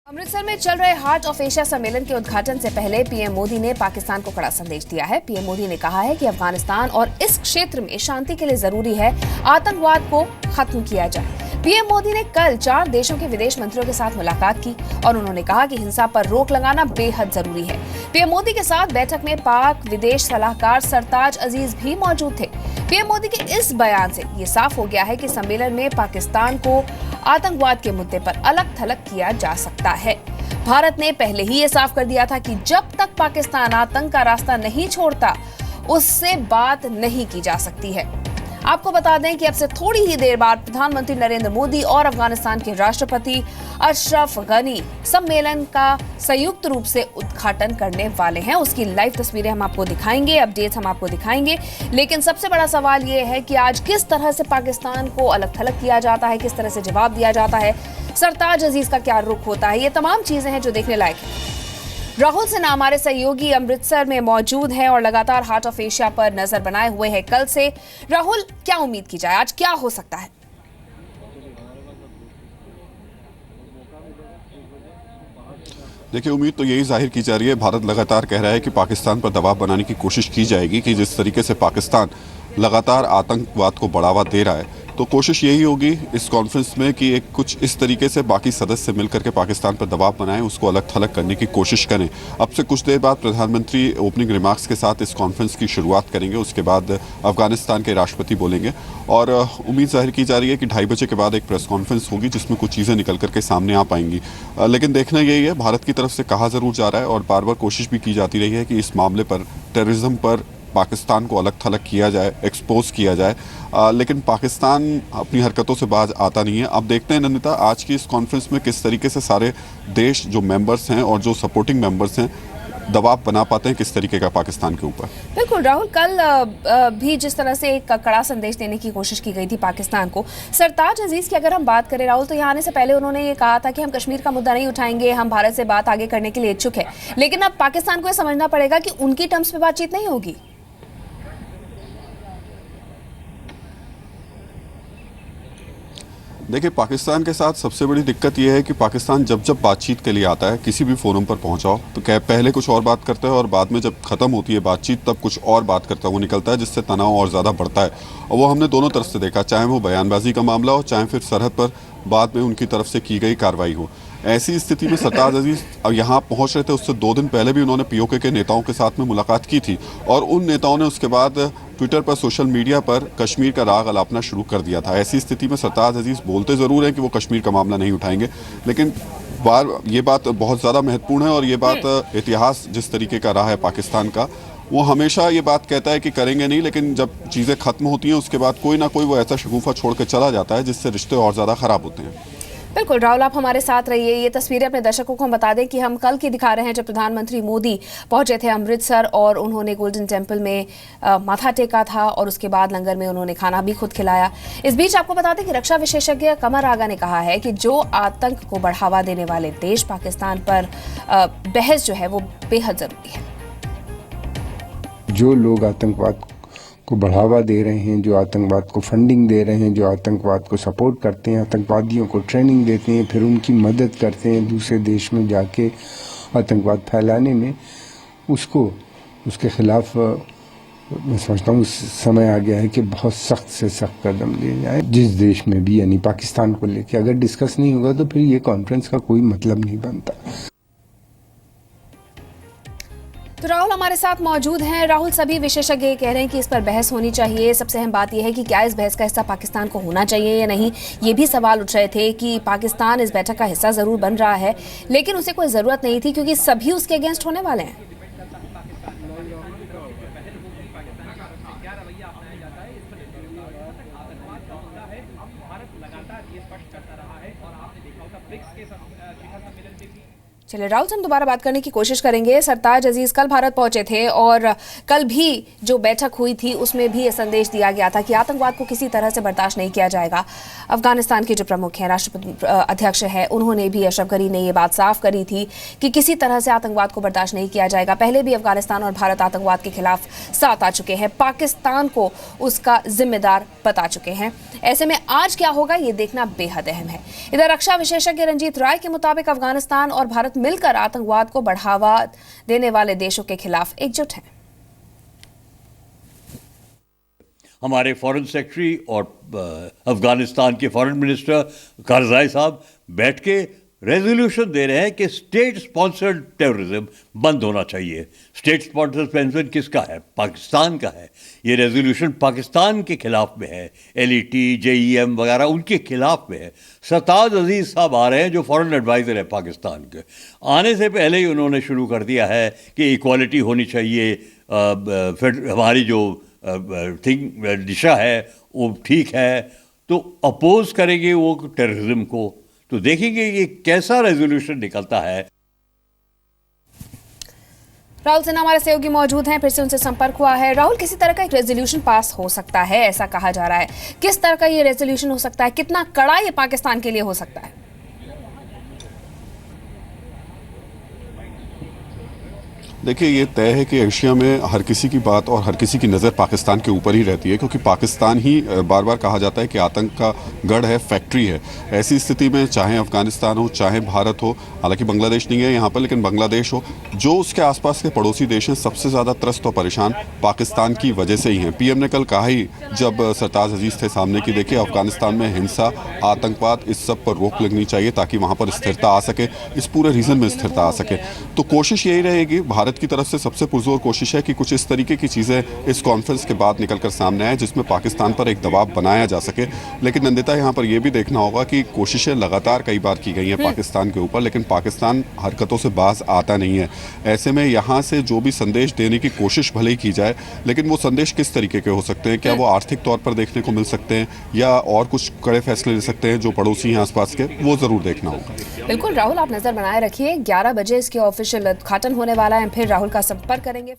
अमृतसर में चल रहे हार्ट ऑफ एशिया सम्मेलन के उद्घाटन से पहले पीएम मोदी ने पाकिस्तान को कड़ा संदेश दिया है। पीएम मोदी ने कहा है कि अफगानिस्तान और इस क्षेत्र में शांति के लिए जरूरी है आतंकवाद को खत्म किया जाए। पीएम मोदी ने कल 4 देशों के विदेश मंत्रियों के साथ मुलाकात की और उन्होंने कहा कि हिंसा पर रोक लगाना बेहद जरूरी है। पीएम मोदी के साथ बैठक में पाक विदेश सलाहकार सरताज अजीज भी मौजूद थे। पीएम मोदी के इस बयान से ये साफ हो गया है कि सम्मेलन में पाकिस्तान को आतंकवाद के मुद्दे पर अलग थलग किया जा सकता है। भारत ने पहले ही ये साफ कर दिया था कि जब तक पाकिस्तान आतंक का रास्ता नहीं छोड़ता, उससे बात नहीं की जा सकती है। आपको बता दें कि अब से थोड़ी ही देर बाद प्रधानमंत्री नरेंद्र मोदी और अफगानिस्तान के राष्ट्रपति अशरफ गनी सम्मेलन का संयुक्त रूप से उद्घाटन करने वाले हैं। उसकी लाइव तस्वीरें हम आपको दिखाएंगे, अपडेट्स हम आपको दिखाएंगे। लेकिन सबसे बड़ा सवाल ये है कि आज किस तरह से पाकिस्तान को अलग थलग किया जाता है, किस तरह से जवाब दिया जाता है, सरताज अजीज का क्या रुख होता है। ये तमाम चीजें हैं जो देखने लायक है। राहुल सिन्हा हमारे सहयोगी अमृतसर में मौजूद हैं और लगातार हार्ट ऑफ एशिया पर नजर बनाए हुए हैं कल से। राहुल, क्या उम्मीद की जाए, आज क्या हो सकता है? देखिए, उम्मीद तो यही जाहिर की जा रही है। भारत लगातार कह रहा है कि पाकिस्तान पर दबाव बनाने की कोशिश की जाएगी कि जिस तरीके से पाकिस्तान लगातार आतंकवाद को बढ़ावा दे रहा है, तो कोशिश यही होगी इस कॉन्फ्रेंस में कि एक कुछ इस तरीके से बाकी सदस्य मिलकर के पाकिस्तान पर दबाव बनाएं, उसको अलग थलग करने की कोशिश करें। अब से कुछ देर बाद प्रधानमंत्री ओपनिंग रिमार्क्स के साथ इस कॉन्फ्रेंस की शुरुआत करेंगे। उसके बाद अफगानिस्तान के राष्ट्रपति बोलेंगे और उम्मीद जाहिर की जा रही है कि 2:30 बजे के बाद एक प्रेस कॉन्फ्रेंस होगी जिसमें कुछ चीज़ें निकल करके सामने आ पाएंगी। लेकिन देखना यही है, भारत की तरफ से कहा ज़रूर जा रहा है और बार बार कोशिश भी की जाती रही है कि इस मामले पर, टेररिज्म पर पाकिस्तान को अलग थलग किया जाए, एक्सपोज किया जाए। लेकिन पाकिस्तान अपनी हरकतों से बाज आता नहीं है। अब देखते हैं नंदिता, आज की इस कॉन्फ्रेंस में किस तरीके से सारे देश जो मेंबर्स हैं और जो सपोर्टिंग मेंबर्स हैं दबाव बना पाते हैं किस तरीके का पाकिस्तान के ऊपर। बिल्कुल राहुल, कल भी जिस तरह से एक कड़ा संदेश देने की कोशिश की गई थी पाकिस्तान को, सरताज अजीज की अगर हम बात करें राहुल, तो यहाँ आने से पहले उन्होंने ये कहा था कि हम कश्मीर का मुद्दा नहीं उठाएंगे, हम भारत से बात आगे करने के लिए इच्छुक है। लेकिन अब पाकिस्तान को यह समझना पड़ेगा कि उनकी टर्म्स पे बातचीत नहीं होगी। देखिए, पाकिस्तान के साथ सबसे बड़ी दिक्कत यह है कि पाकिस्तान जब जब बातचीत के लिए आता है, किसी भी फोरम पर पहुंचाओ तो पहले कुछ और बात करता है और बाद में जब खत्म होती है बातचीत तब कुछ और बात करता है, वो निकलता है, जिससे तनाव और ज़्यादा बढ़ता है। और वो हमने दोनों तरफ से देखा, चाहे वो बयानबाजी का मामला हो, चाहे फिर सरहद पर बाद में उनकी तरफ से की गई कार्रवाई हो। ऐसी स्थिति में सरताज अजीज अब यहाँ पहुँच रहे थे, उससे 2 दिन पहले भी उन्होंने पीओके के नेताओं के साथ में मुलाकात की थी और उन नेताओं ने उसके बाद ट्विटर पर, सोशल मीडिया पर कश्मीर का राग अलापना शुरू कर दिया था। ऐसी स्थिति में सरताज अजीज बोलते ज़रूर हैं कि वो कश्मीर का मामला नहीं उठाएंगे, लेकिन ये बात बहुत ज़्यादा महत्वपूर्ण है और ये बात इतिहास जिस तरीके का रहा है पाकिस्तान का, वो हमेशा ये बात कहता है कि करेंगे नहीं, लेकिन जब चीज़ें खत्म होती हैं उसके बाद कोई ना कोई वो ऐसा शगुफा छोड़ के चला जाता है जिससे रिश्ते और ज़्यादा ख़राब होते हैं। बिल्कुल राहुल, आप हमारे साथ रहिए। ये तस्वीरें अपने दर्शकों को हम बता दें कि हम कल की दिखा रहे हैं जब प्रधानमंत्री मोदी पहुंचे थे अमृतसर और उन्होंने गोल्डन टेम्पल में माथा टेका था और उसके बाद लंगर में उन्होंने खाना भी खुद खिलाया। इस बीच आपको बता दें कि रक्षा विशेषज्ञ कमर आगा ने कहा है कि जो आतंक को बढ़ावा देने वाले देश पाकिस्तान पर बहस जो है वो बेहद जरूरी है। जो लोग आतंकवाद को बढ़ावा दे रहे हैं, जो आतंकवाद को फंडिंग दे रहे हैं, जो आतंकवाद को सपोर्ट करते हैं, आतंकवादियों को ट्रेनिंग देते हैं, फिर उनकी मदद करते हैं दूसरे देश में जाके आतंकवाद फैलाने में, उसके खिलाफ मैं समझता हूँ समय आ गया है कि बहुत सख्त से सख्त कदम लिए जाए। जिस देश में भी, यानी पाकिस्तान को लेकर अगर डिस्कस नहीं होगा तो फिर ये कॉन्फ्रेंस का कोई मतलब नहीं बनता। तो राहुल हमारे साथ मौजूद हैं। राहुल, सभी विशेषज्ञ ये कह रहे हैं कि इस पर बहस होनी चाहिए। सबसे अहम बात यह है कि क्या इस बहस का हिस्सा पाकिस्तान को होना चाहिए या नहीं। ये भी सवाल उठ रहे थे कि पाकिस्तान इस बैठक का हिस्सा जरूर बन रहा है, लेकिन उसे कोई जरूरत नहीं थी क्योंकि सभी उसके अगेंस्ट होने वाले हैं। चलिए राहुल से हम दोबारा बात करने की कोशिश करेंगे। सरताज अजीज कल भारत पहुंचे थे और कल भी जो बैठक हुई थी उसमें भी ये संदेश दिया गया था कि आतंकवाद को किसी तरह से बर्दाश्त नहीं किया जाएगा। अफगानिस्तान के जो प्रमुख हैं, राष्ट्रपति अध्यक्ष हैं, उन्होंने भी, अशरफ गनी ने ये बात साफ करी थी कि किसी तरह से आतंकवाद को बर्दाश्त नहीं किया जाएगा। पहले भी अफगानिस्तान और भारत आतंकवाद के खिलाफ साथ आ चुके हैं, पाकिस्तान को उसका जिम्मेदार बता चुके हैं। ऐसे में आज क्या होगा ये देखना बेहद अहम है। इधर रक्षा विशेषज्ञ रंजीत राय के मुताबिक अफगानिस्तान और भारत मिलकर आतंकवाद को बढ़ावा देने वाले देशों के खिलाफ एकजुट हैं। हमारे फॉरेन सेक्रेटरी और अफगानिस्तान के फॉरेन मिनिस्टर कारजाई साहब बैठ के रेजोल्यूशन दे रहे हैं कि स्टेट स्पॉन्सर्ड टेररिज्म बंद होना चाहिए। स्टेट स्पॉन्सर्ड टेररिज्म किसका है? पाकिस्तान का है। ये रेजोल्यूशन पाकिस्तान के खिलाफ में है, LET, JEM वगैरह उनके खिलाफ में है। सरताज अजीज साहब आ रहे हैं जो फॉरेन एडवाइज़र है पाकिस्तान के। आने से पहले ही उन्होंने शुरू कर दिया है कि इक्वालिटी होनी चाहिए, फिर हमारी जो दिशा है वो ठीक है, तो अपोज करेंगे वो टेररिज्म को। तो देखेंगे ये कैसा रेजोल्यूशन निकलता है। राहुल सिन्हा हमारे सहयोगी मौजूद हैं, फिर से उनसे संपर्क हुआ है। राहुल, किसी तरह का एक रेजोल्यूशन पास हो सकता है ऐसा कहा जा रहा है, किस तरह का ये रेजोल्यूशन हो सकता है, कितना कड़ा ये पाकिस्तान के लिए हो सकता है? देखिए, ये तय है कि एशिया में हर किसी की बात और हर किसी की नज़र पाकिस्तान के ऊपर ही रहती है, क्योंकि पाकिस्तान ही बार बार कहा जाता है कि आतंक का गढ़ है, फैक्ट्री है। ऐसी स्थिति में चाहे अफगानिस्तान हो, चाहे भारत हो, हालांकि बांग्लादेश नहीं है यहाँ पर, लेकिन बांग्लादेश हो, जो उसके आसपास के पड़ोसी देश हैं, सबसे ज़्यादा त्रस्त और परेशान पाकिस्तान की वजह से ही हैं। PM ने कल कहा ही जब सरताज अजीज थे सामने की, देखिए अफगानिस्तान में हिंसा, आतंकवाद, इस सब पर रोक लगनी चाहिए ताकि वहाँ पर स्थिरता आ सके, इस पूरे रीजन में स्थिरता आ सके। तो कोशिश यही रहेगी, भारत की तरफ से सबसे पुरजोर कोशिश है कि कुछ इस तरीके की चीज़ें इस कॉन्फ्रेंस के बाद निकलकर सामने आए जिसमें पाकिस्तान पर एक दबाव बनाया जा सके। लेकिन नंदिता, यहाँ पर यह भी देखना होगा कि कोशिशें लगातार कई बार की गई हैं पाकिस्तान के ऊपर, लेकिन पाकिस्तान हरकतों से बाज आता नहीं है। ऐसे में यहाँ से जो भी संदेश देने की कोशिश भले ही की जाए, लेकिन वो संदेश किस तरीके के हो सकते हैं? क्या वो आर्थिक तौर पर देखने को मिल सकते हैं या और कुछ कड़े फैसले ले सकते हैं जो पड़ोसी हैं आसपास के? वो ज़रूर देखना होगा। बिल्कुल राहुल, आप नजर बनाए रखिए। 11 बजे इसके ऑफिशियल उद्घाटन होने वाला है, फिर राहुल का संपर्क करेंगे।